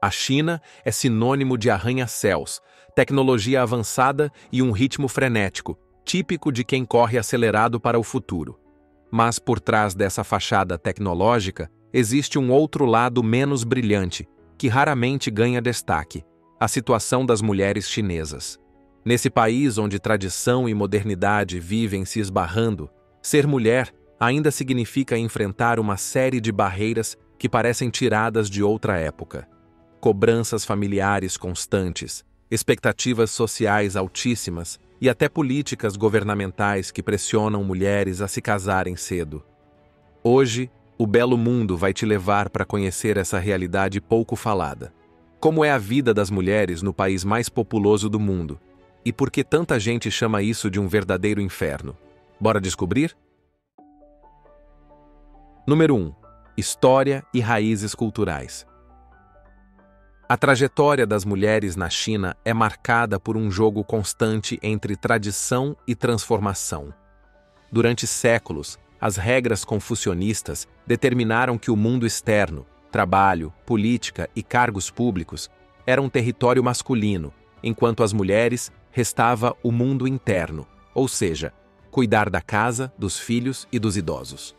A China é sinônimo de arranha-céus, tecnologia avançada e um ritmo frenético, típico de quem corre acelerado para o futuro. Mas por trás dessa fachada tecnológica, existe um outro lado menos brilhante, que raramente ganha destaque: a situação das mulheres chinesas. Nesse país onde tradição e modernidade vivem se esbarrando, ser mulher ainda significa enfrentar uma série de barreiras que parecem tiradas de outra época. Cobranças familiares constantes, expectativas sociais altíssimas e até políticas governamentais que pressionam mulheres a se casarem cedo. Hoje, o Belo Mundo vai te levar para conhecer essa realidade pouco falada. Como é a vida das mulheres no país mais populoso do mundo? E por que tanta gente chama isso de um verdadeiro inferno? Bora descobrir? Número 1. História e raízes culturais. A trajetória das mulheres na China é marcada por um jogo constante entre tradição e transformação. Durante séculos, as regras confucionistas determinaram que o mundo externo, trabalho, política e cargos públicos, era um território masculino, enquanto às mulheres restava o mundo interno, ou seja, cuidar da casa, dos filhos e dos idosos.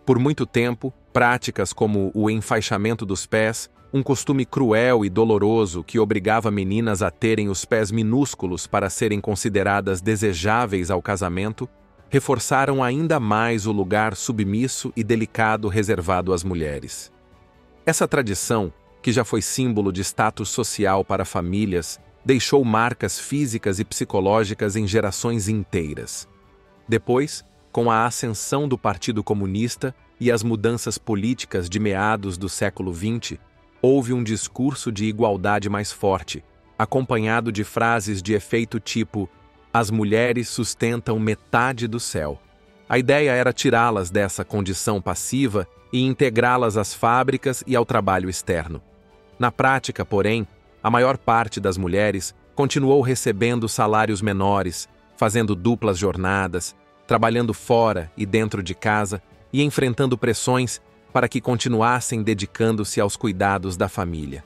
Por muito tempo, práticas como o enfaixamento dos pés, um costume cruel e doloroso que obrigava meninas a terem os pés minúsculos para serem consideradas desejáveis ao casamento, reforçaram ainda mais o lugar submisso e delicado reservado às mulheres. Essa tradição, que já foi símbolo de status social para famílias, deixou marcas físicas e psicológicas em gerações inteiras. Depois, com a ascensão do Partido Comunista e as mudanças políticas de meados do século XX, houve um discurso de igualdade mais forte, acompanhado de frases de efeito tipo: "As mulheres sustentam metade do céu". A ideia era tirá-las dessa condição passiva e integrá-las às fábricas e ao trabalho externo. Na prática, porém, a maior parte das mulheres continuou recebendo salários menores, fazendo duplas jornadas, trabalhando fora e dentro de casa e enfrentando pressões para que continuassem dedicando-se aos cuidados da família.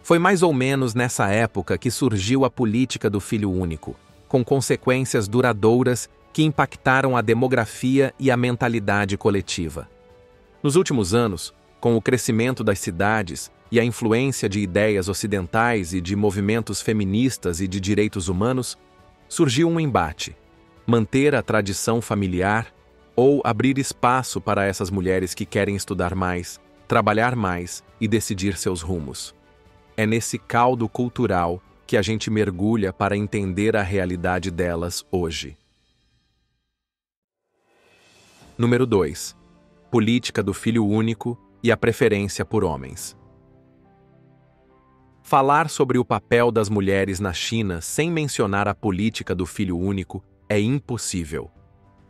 Foi mais ou menos nessa época que surgiu a política do filho único, com consequências duradouras que impactaram a demografia e a mentalidade coletiva. Nos últimos anos, com o crescimento das cidades e a influência de ideias ocidentais e de movimentos feministas e de direitos humanos, surgiu um embate: manter a tradição familiar ou abrir espaço para essas mulheres que querem estudar mais, trabalhar mais e decidir seus rumos. É nesse caldo cultural que a gente mergulha para entender a realidade delas hoje. Número 2. Política do filho único e a preferência por homens. Falar sobre o papel das mulheres na China sem mencionar a política do filho único é impossível.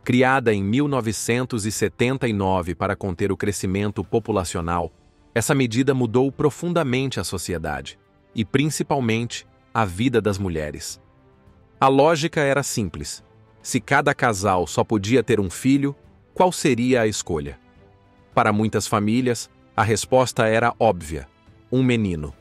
Criada em 1979 para conter o crescimento populacional, essa medida mudou profundamente a sociedade, e principalmente a vida das mulheres. A lógica era simples: se cada casal só podia ter um filho, qual seria a escolha? Para muitas famílias, a resposta era óbvia: um menino.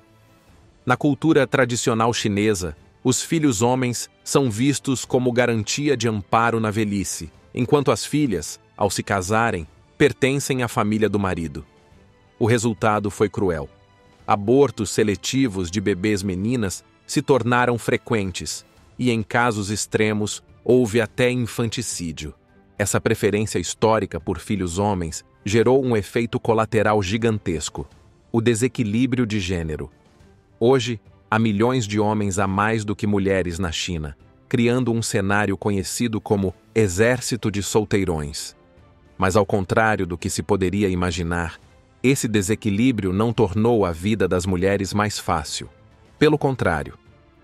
Na cultura tradicional chinesa, os filhos homens são vistos como garantia de amparo na velhice, enquanto as filhas, ao se casarem, pertencem à família do marido. O resultado foi cruel. Abortos seletivos de bebês meninas se tornaram frequentes e, em casos extremos, houve até infanticídio. Essa preferência histórica por filhos homens gerou um efeito colateral gigantesco: o desequilíbrio de gênero. Hoje, há milhões de homens a mais do que mulheres na China, criando um cenário conhecido como exército de solteirões. Mas ao contrário do que se poderia imaginar, esse desequilíbrio não tornou a vida das mulheres mais fácil. Pelo contrário,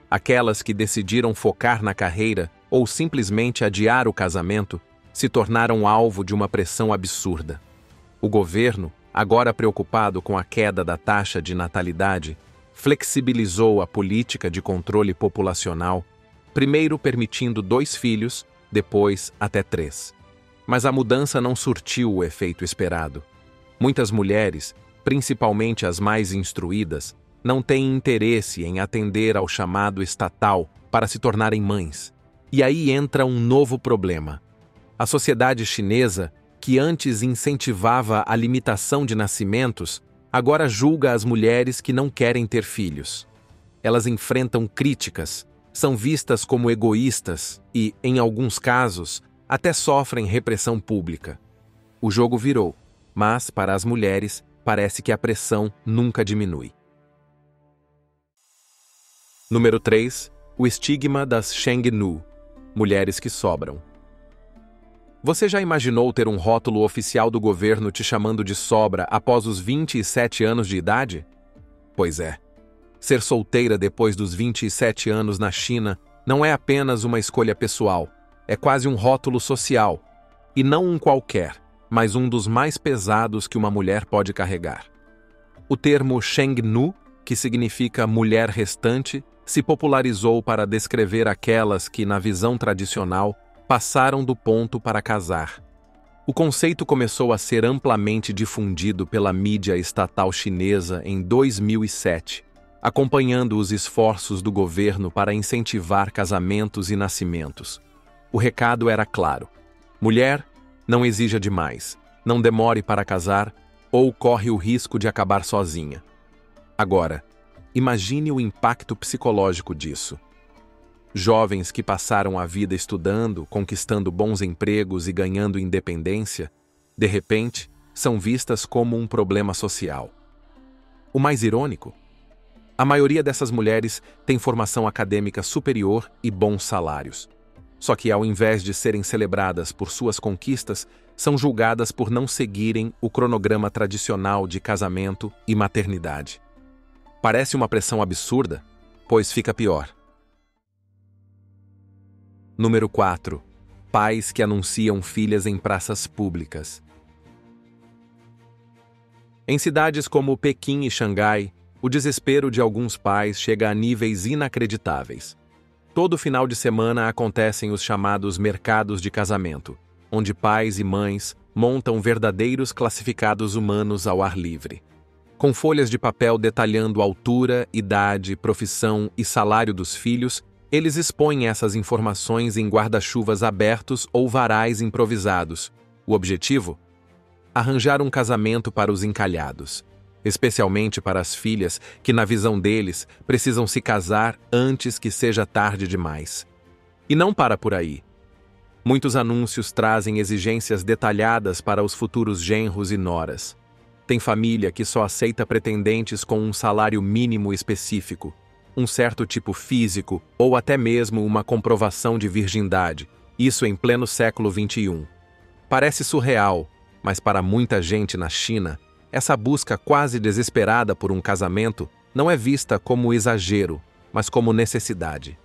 aquelas que decidiram focar na carreira ou simplesmente adiar o casamento se tornaram alvo de uma pressão absurda. O governo, agora preocupado com a queda da taxa de natalidade, flexibilizou a política de controle populacional, primeiro permitindo 2 filhos, depois até 3. Mas a mudança não surtiu o efeito esperado. Muitas mulheres, principalmente as mais instruídas, não têm interesse em atender ao chamado estatal para se tornarem mães. E aí entra um novo problema. A sociedade chinesa, que antes incentivava a limitação de nascimentos, agora julga as mulheres que não querem ter filhos. Elas enfrentam críticas, são vistas como egoístas e, em alguns casos, até sofrem repressão pública. O jogo virou, mas, para as mulheres, parece que a pressão nunca diminui. Número 3. O estigma das Shengnu, mulheres que sobram. Você já imaginou ter um rótulo oficial do governo te chamando de sobra após os 27 anos de idade? Pois é. Ser solteira depois dos 27 anos na China não é apenas uma escolha pessoal, é quase um rótulo social. E não um qualquer, mas um dos mais pesados que uma mulher pode carregar. O termo Shengnu, que significa mulher restante, se popularizou para descrever aquelas que, na visão tradicional, passaram do ponto para casar. O conceito começou a ser amplamente difundido pela mídia estatal chinesa em 2007, acompanhando os esforços do governo para incentivar casamentos e nascimentos. O recado era claro: mulher, não exija demais, não demore para casar ou corre o risco de acabar sozinha. Agora, imagine o impacto psicológico disso. Jovens que passaram a vida estudando, conquistando bons empregos e ganhando independência, de repente, são vistas como um problema social. O mais irônico? A maioria dessas mulheres tem formação acadêmica superior e bons salários. Só que, ao invés de serem celebradas por suas conquistas, são julgadas por não seguirem o cronograma tradicional de casamento e maternidade. Parece uma pressão absurda, pois fica pior. Número 4. Pais que anunciam filhas em praças públicas. Em cidades como Pequim e Xangai, o desespero de alguns pais chega a níveis inacreditáveis. Todo final de semana acontecem os chamados mercados de casamento, onde pais e mães montam verdadeiros classificados humanos ao ar livre. Com folhas de papel detalhando altura, idade, profissão e salário dos filhos, eles expõem essas informações em guarda-chuvas abertos ou varais improvisados. O objetivo? Arranjar um casamento para os encalhados, especialmente para as filhas que, na visão deles, precisam se casar antes que seja tarde demais. E não para por aí. Muitos anúncios trazem exigências detalhadas para os futuros genros e noras. Tem família que só aceita pretendentes com um salário mínimo específico, um certo tipo físico ou até mesmo uma comprovação de virgindade, isso em pleno século XXI. Parece surreal, mas para muita gente na China, essa busca quase desesperada por um casamento não é vista como exagero, mas como necessidade.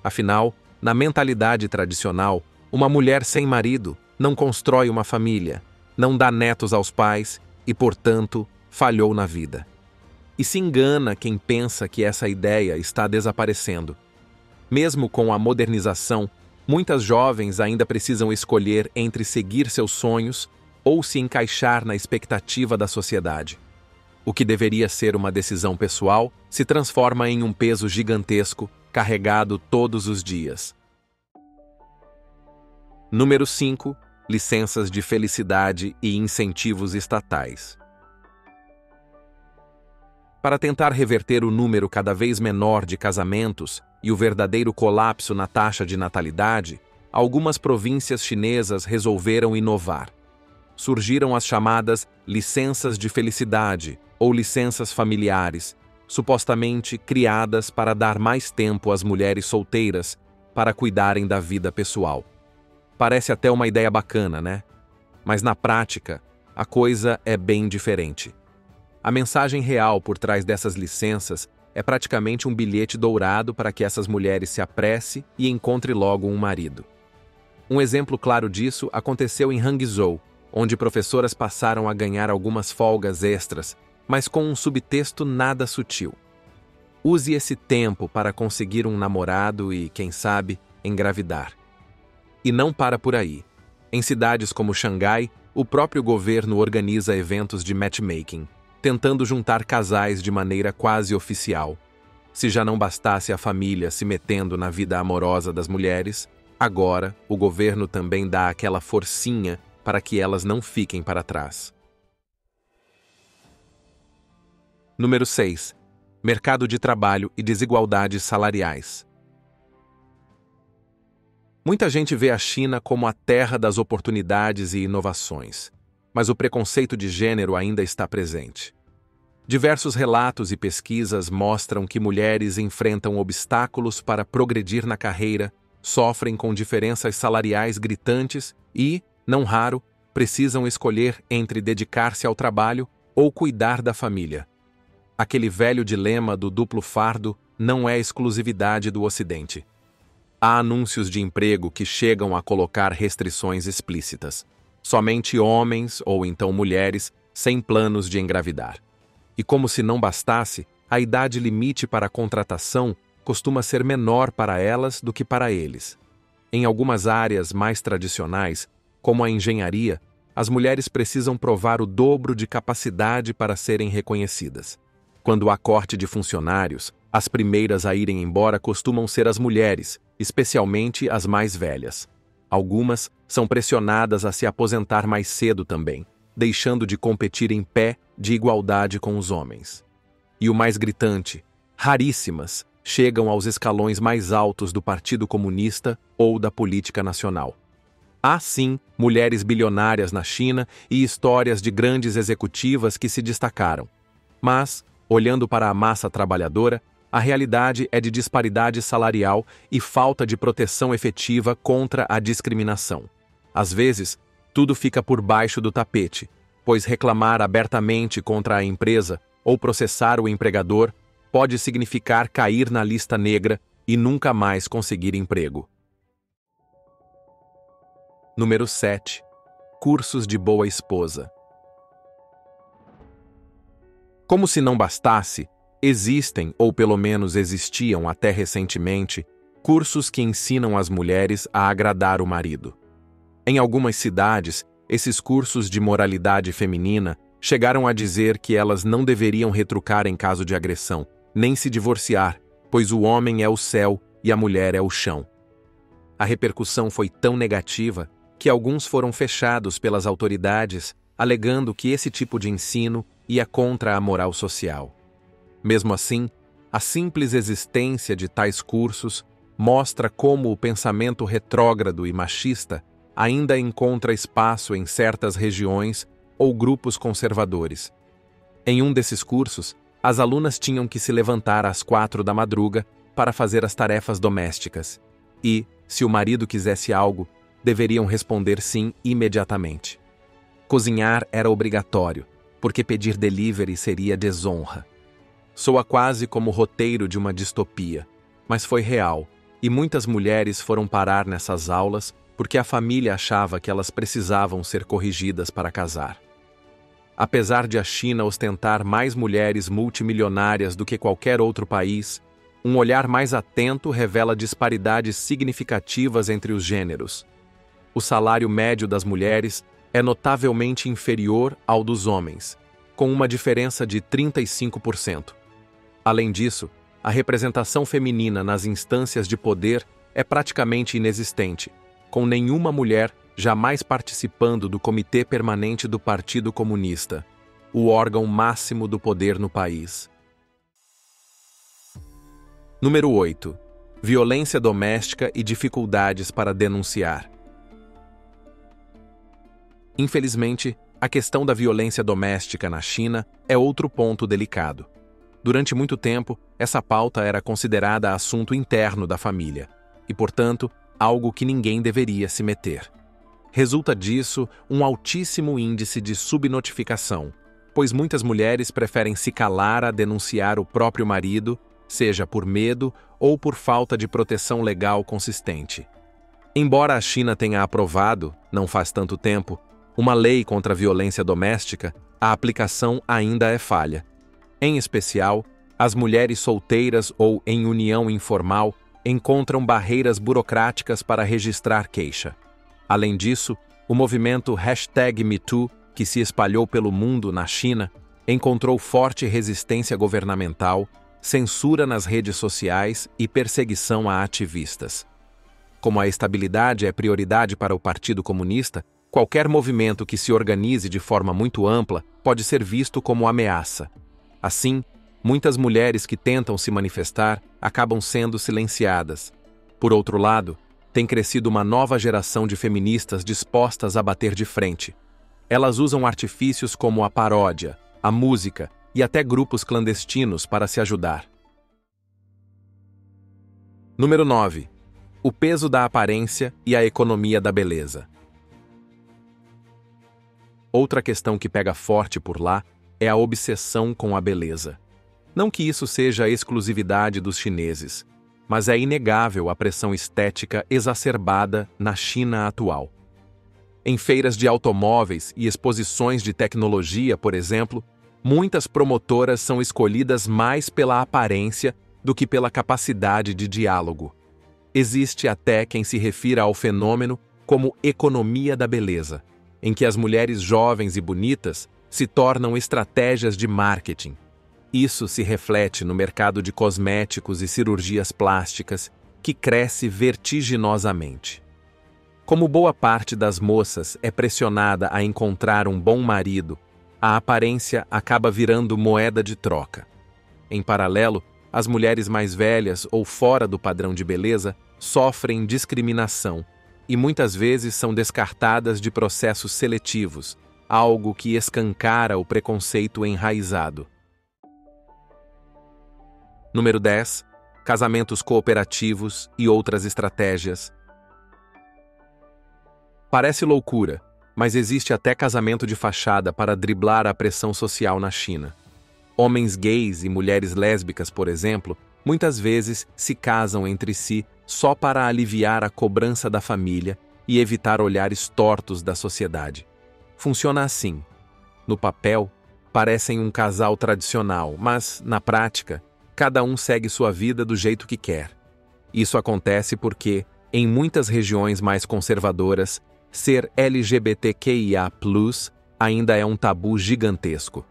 Afinal, na mentalidade tradicional, uma mulher sem marido não constrói uma família, não dá netos aos pais e, portanto, falhou na vida. E se engana quem pensa que essa ideia está desaparecendo. Mesmo com a modernização, muitas jovens ainda precisam escolher entre seguir seus sonhos ou se encaixar na expectativa da sociedade. O que deveria ser uma decisão pessoal se transforma em um peso gigantesco, carregado todos os dias. Número 5. Licenças de felicidade e incentivos estatais. Para tentar reverter o número cada vez menor de casamentos e o verdadeiro colapso na taxa de natalidade, algumas províncias chinesas resolveram inovar. Surgiram as chamadas licenças de felicidade ou licenças familiares, supostamente criadas para dar mais tempo às mulheres solteiras para cuidarem da vida pessoal. Parece até uma ideia bacana, né? Mas na prática, a coisa é bem diferente. A mensagem real por trás dessas licenças é praticamente um bilhete dourado para que essas mulheres se apresse e encontrem logo um marido. Um exemplo claro disso aconteceu em Hangzhou, onde professoras passaram a ganhar algumas folgas extras, mas com um subtexto nada sutil. Use esse tempo para conseguir um namorado e, quem sabe, engravidar. E não para por aí. Em cidades como Xangai, o próprio governo organiza eventos de matchmaking. tentando juntar casais de maneira quase oficial. Se já não bastasse a família se metendo na vida amorosa das mulheres, agora o governo também dá aquela forcinha para que elas não fiquem para trás. Número 6. Mercado de trabalho e desigualdades salariais. Muita gente vê a China como a terra das oportunidades e inovações, mas o preconceito de gênero ainda está presente. Diversos relatos e pesquisas mostram que mulheres enfrentam obstáculos para progredir na carreira, sofrem com diferenças salariais gritantes e, não raro, precisam escolher entre dedicar-se ao trabalho ou cuidar da família. Aquele velho dilema do duplo fardo não é exclusividade do Ocidente. Há anúncios de emprego que chegam a colocar restrições explícitas. Somente homens ou então mulheres sem planos de engravidar. E como se não bastasse, a idade limite para a contratação costuma ser menor para elas do que para eles. Em algumas áreas mais tradicionais, como a engenharia, as mulheres precisam provar o dobro de capacidade para serem reconhecidas. Quando há corte de funcionários, as primeiras a irem embora costumam ser as mulheres, especialmente as mais velhas. Algumas são pressionadas a se aposentar mais cedo também, deixando de competir em pé de igualdade com os homens. E o mais gritante, raríssimas chegam aos escalões mais altos do Partido Comunista ou da política nacional. Há sim mulheres bilionárias na China e histórias de grandes executivas que se destacaram. Mas, olhando para a massa trabalhadora, a realidade é de disparidade salarial e falta de proteção efetiva contra a discriminação. Às vezes, tudo fica por baixo do tapete, pois reclamar abertamente contra a empresa ou processar o empregador pode significar cair na lista negra e nunca mais conseguir emprego. Número 7. Cursos de boa esposa. Como se não bastasse, existem, ou pelo menos existiam até recentemente, cursos que ensinam as mulheres a agradar o marido. Em algumas cidades, esses cursos de moralidade feminina chegaram a dizer que elas não deveriam retrucar em caso de agressão, nem se divorciar, pois o homem é o céu e a mulher é o chão. A repercussão foi tão negativa que alguns foram fechados pelas autoridades, alegando que esse tipo de ensino ia contra a moral social. Mesmo assim, a simples existência de tais cursos mostra como o pensamento retrógrado e machista ainda encontra espaço em certas regiões ou grupos conservadores. Em um desses cursos, as alunas tinham que se levantar às 4 da madruga para fazer as tarefas domésticas e, se o marido quisesse algo, deveriam responder sim imediatamente. Cozinhar era obrigatório, porque pedir delivery seria desonra. Soa quase como o roteiro de uma distopia, mas foi real, e muitas mulheres foram parar nessas aulas porque a família achava que elas precisavam ser corrigidas para casar. Apesar de a China ostentar mais mulheres multimilionárias do que qualquer outro país, um olhar mais atento revela disparidades significativas entre os gêneros. O salário médio das mulheres é notavelmente inferior ao dos homens, com uma diferença de 35%. Além disso, a representação feminina nas instâncias de poder é praticamente inexistente, com nenhuma mulher jamais participando do Comitê Permanente do Partido Comunista, o órgão máximo do poder no país. Número 8. Violência doméstica e dificuldades para denunciar. Infelizmente, a questão da violência doméstica na China é outro ponto delicado. Durante muito tempo, essa pauta era considerada assunto interno da família e, portanto, algo que ninguém deveria se meter. Resulta disso um altíssimo índice de subnotificação, pois muitas mulheres preferem se calar a denunciar o próprio marido, seja por medo ou por falta de proteção legal consistente. Embora a China tenha aprovado, não faz tanto tempo, uma lei contra a violência doméstica, a aplicação ainda é falha. Em especial, as mulheres solteiras ou em união informal encontram barreiras burocráticas para registrar queixa. Além disso, o movimento #MeToo, que se espalhou pelo mundo na China, encontrou forte resistência governamental, censura nas redes sociais e perseguição a ativistas. Como a estabilidade é prioridade para o Partido Comunista, qualquer movimento que se organize de forma muito ampla pode ser visto como ameaça. Assim, muitas mulheres que tentam se manifestar acabam sendo silenciadas. Por outro lado, tem crescido uma nova geração de feministas dispostas a bater de frente. Elas usam artifícios como a paródia, a música e até grupos clandestinos para se ajudar. Número 9. O peso da aparência e a economia da beleza. Outra questão que pega forte por lá é a obsessão com a beleza. Não que isso seja a exclusividade dos chineses, mas é inegável a pressão estética exacerbada na China atual. Em feiras de automóveis e exposições de tecnologia, por exemplo, muitas promotoras são escolhidas mais pela aparência do que pela capacidade de diálogo. Existe até quem se refira ao fenômeno como economia da beleza, em que as mulheres jovens e bonitas se tornam estratégias de marketing. Isso se reflete no mercado de cosméticos e cirurgias plásticas, que cresce vertiginosamente. Como boa parte das moças é pressionada a encontrar um bom marido, a aparência acaba virando moeda de troca. Em paralelo, as mulheres mais velhas ou fora do padrão de beleza sofrem discriminação e muitas vezes são descartadas de processos seletivos, algo que escancara o preconceito enraizado. Número 10. Casamentos cooperativos e outras estratégias. Parece loucura, mas existe até casamento de fachada para driblar a pressão social na China. Homens gays e mulheres lésbicas, por exemplo, muitas vezes se casam entre si só para aliviar a cobrança da família e evitar olhares tortos da sociedade. Funciona assim. No papel, parecem um casal tradicional, mas, na prática, cada um segue sua vida do jeito que quer. Isso acontece porque, em muitas regiões mais conservadoras, ser LGBTQIA+, ainda é um tabu gigantesco.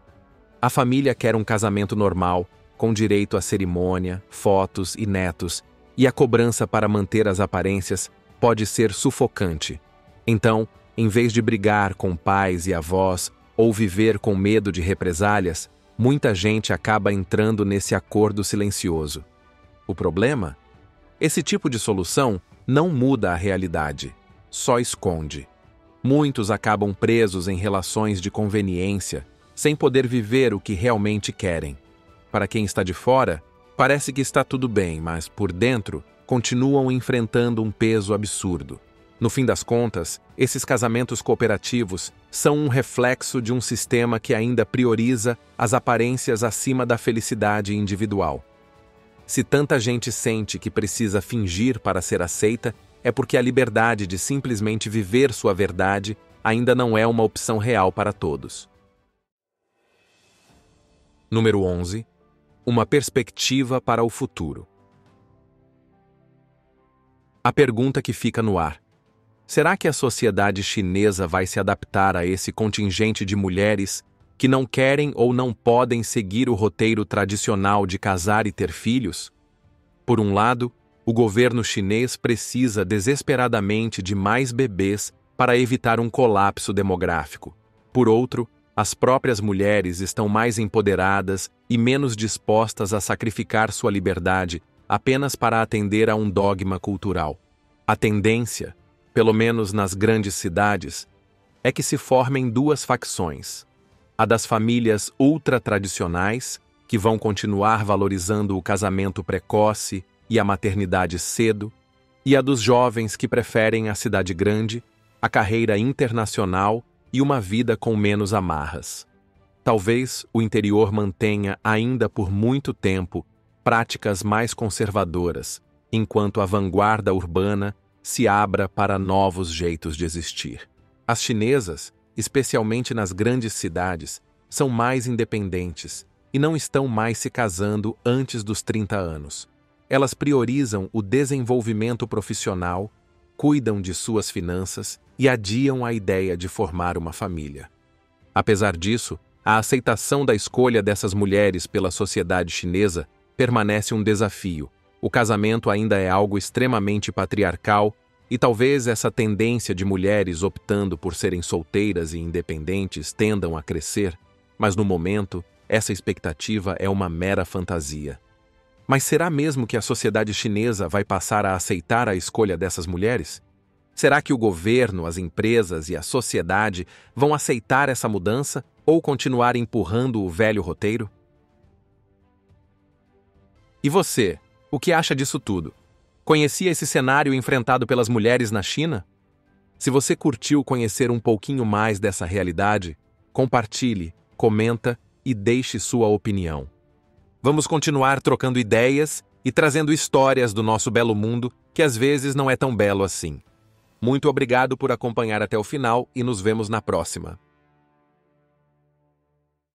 A família quer um casamento normal, com direito à cerimônia, fotos e netos, e a cobrança para manter as aparências pode ser sufocante. Então, em vez de brigar com pais e avós ou viver com medo de represálias, muita gente acaba entrando nesse acordo silencioso. O problema? Esse tipo de solução não muda a realidade, só esconde. Muitos acabam presos em relações de conveniência, sem poder viver o que realmente querem. Para quem está de fora, parece que está tudo bem, mas por dentro continuam enfrentando um peso absurdo. No fim das contas, esses casamentos cooperativos são um reflexo de um sistema que ainda prioriza as aparências acima da felicidade individual. Se tanta gente sente que precisa fingir para ser aceita, é porque a liberdade de simplesmente viver sua verdade ainda não é uma opção real para todos. Número 11. Uma perspectiva para o futuro. A pergunta que fica no ar: será que a sociedade chinesa vai se adaptar a esse contingente de mulheres que não querem ou não podem seguir o roteiro tradicional de casar e ter filhos? Por um lado, o governo chinês precisa desesperadamente de mais bebês para evitar um colapso demográfico. Por outro, as próprias mulheres estão mais empoderadas e menos dispostas a sacrificar sua liberdade apenas para atender a um dogma cultural. A tendência, pelo menos nas grandes cidades, é que se formem duas facções: a das famílias ultra-tradicionais, que vão continuar valorizando o casamento precoce e a maternidade cedo, e a dos jovens que preferem a cidade grande, a carreira internacional e uma vida com menos amarras. Talvez o interior mantenha ainda por muito tempo práticas mais conservadoras, enquanto a vanguarda urbana se abra para novos jeitos de existir. As chinesas, especialmente nas grandes cidades, são mais independentes e não estão mais se casando antes dos 30 anos. Elas priorizam o desenvolvimento profissional, cuidam de suas finanças e adiam a ideia de formar uma família. Apesar disso, A aceitação da escolha dessas mulheres pela sociedade chinesa permanece um desafio. O casamento ainda é algo extremamente patriarcal e talvez essa tendência de mulheres optando por serem solteiras e independentes tendam a crescer, mas no momento, essa expectativa é uma mera fantasia. Mas será mesmo que a sociedade chinesa vai passar a aceitar a escolha dessas mulheres? Será que o governo, as empresas e a sociedade vão aceitar essa mudança ou continuar empurrando o velho roteiro? E você, o que acha disso tudo? Conhecia esse cenário enfrentado pelas mulheres na China? Se você curtiu conhecer um pouquinho mais dessa realidade, compartilhe, comenta e deixe sua opinião. Vamos continuar trocando ideias e trazendo histórias do nosso belo mundo, que às vezes não é tão belo assim. Muito obrigado por acompanhar até o final e nos vemos na próxima.